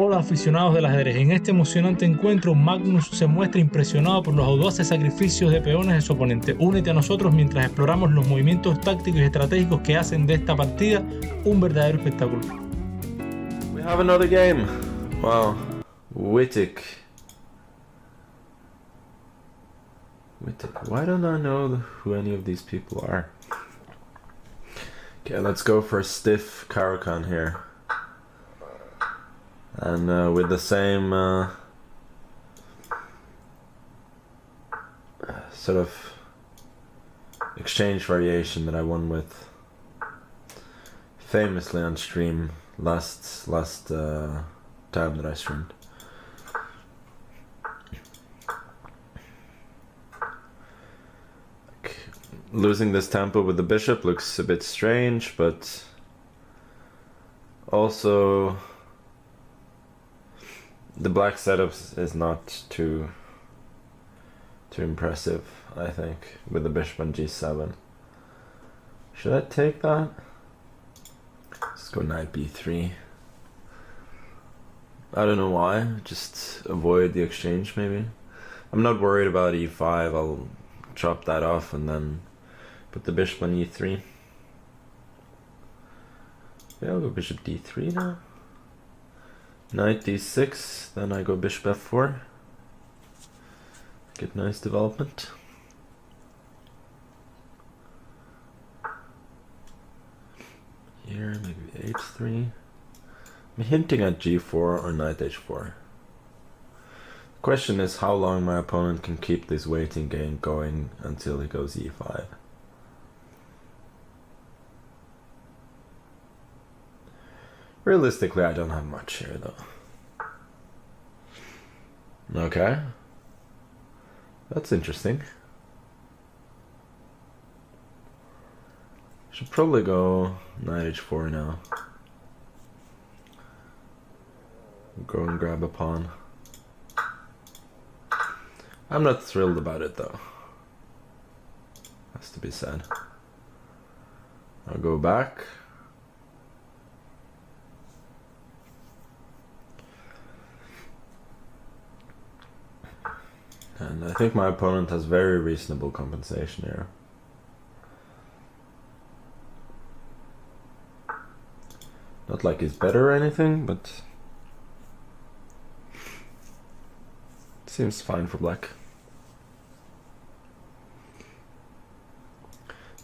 Hola aficionados del ajedrez, en este emocionante encuentro Magnus se muestra impresionado por los audaces sacrificios de peones de su oponente. Únete a nosotros mientras exploramos los movimientos tácticos y estratégicos que hacen de esta partida un verdadero espectáculo. We have another game. Wow. Wittig. Why don't I know who any of these people are? Okay, let's go for a stiff Caro-Kann here. And with the same sort of exchange variation that I won with famously on stream last time that I streamed. Losing this tempo with the bishop looks a bit strange, but also the black setup is not too impressive, I think, with the bishop on g7. Should I take that? Let's go knight b3. I don't know why, just avoid the exchange maybe. I'm not worried about e5, I'll chop that off and then put the bishop on e3. Yeah, I'll go bishop d3 now. Knight d6, then I go bishop f4. Get nice development. Here, maybe h3. I'm hinting at g4 or knight h4. The question is how long my opponent can keep this waiting game going until he goes e5. Realistically, I don't have much here though. Okay. That's interesting. Should probably go knight h4 now. Go and grab a pawn. I'm not thrilled about it though. Has to be said. I'll go back. And I think my opponent has very reasonable compensation here. Not like he's better or anything, but seems fine for black.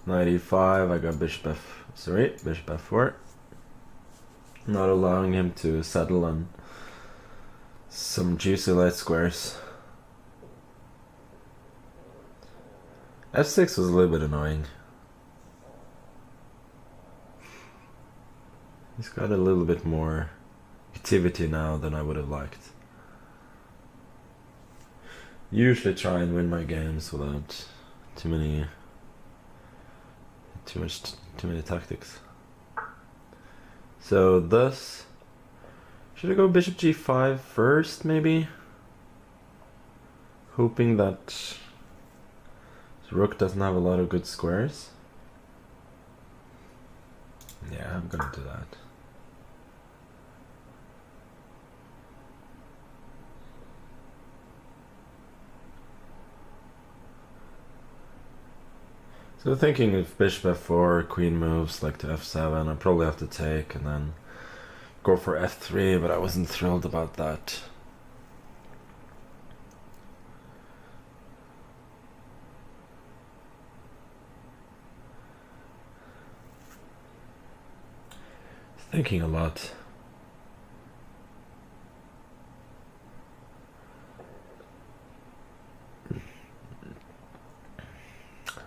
Knight e5, I got bishop f4. Not allowing him to settle on some juicy light squares. f6 was a little bit annoying. He's got a little bit more activity now than I would have liked. Usually try and win my games without too many tactics. So thus, should I go bishop g5 first maybe? Hoping that rook doesn't have a lot of good squares. Yeah, I'm gonna do that. So thinking if bishop f4, queen moves like to f7, I probably have to take and then go for f3, but I wasn't thrilled about that. Thinking a lot.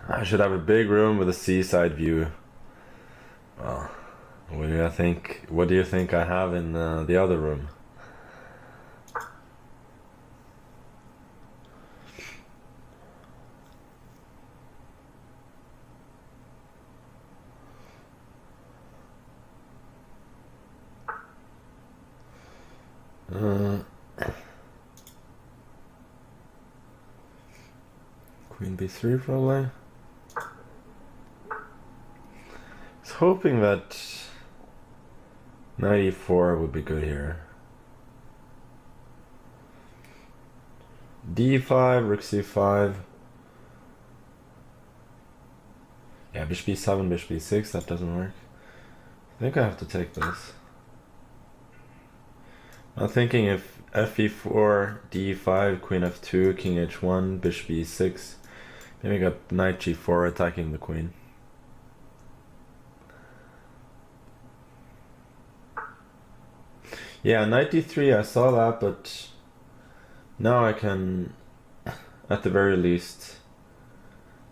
I should have a big room with a seaside view. Well, what do you think I have in the other room? Queen b3 probably. I was hoping that knight e4 would be good here. d5, rook c5. Yeah, bishop b7, bishop b6, that doesn't work. I think I have to take this. I'm thinking if fe4, d5, queen f2, king h1, bishop e6, maybe got knight g4 attacking the queen. Yeah, knight d3, I saw that, but now I can, at the very least,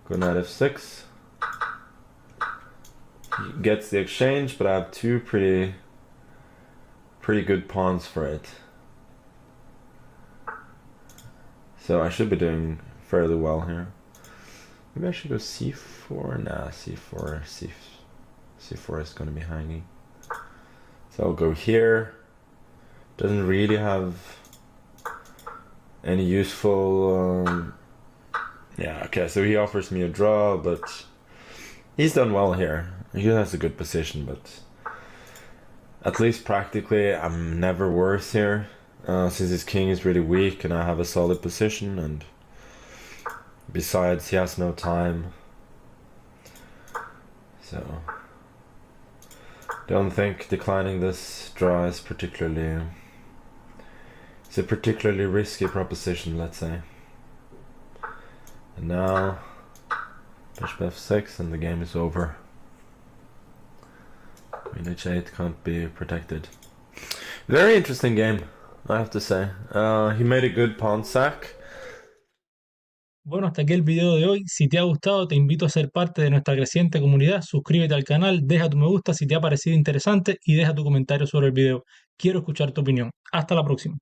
go knight f6. He gets the exchange, but I have two pretty good pawns for it. So I should be doing fairly well here. Maybe I should go c4. Nah, c4 is going to be hanging. So I'll go here. Doesn't really have any useful... yeah, okay, so he offers me a draw, but he's done well here. He has a good position, but at least practically I'm never worse here, since his king is really weak and I have a solid position, and besides he has no time. So don't think declining this draw is particularly... it's a particularly risky proposition, let's say. And now bishop f6 and the game is over. Queen h8 can't be protected. Very interesting game, I have to say. He made a good pawn sack. Bueno, hasta aquí el video de hoy. Si te ha gustado, te invito a ser parte de nuestra creciente comunidad. Suscríbete al canal, deja tu me gusta si te ha parecido interesante y deja tu comentario sobre el video. Quiero escuchar tu opinión. Hasta la próxima.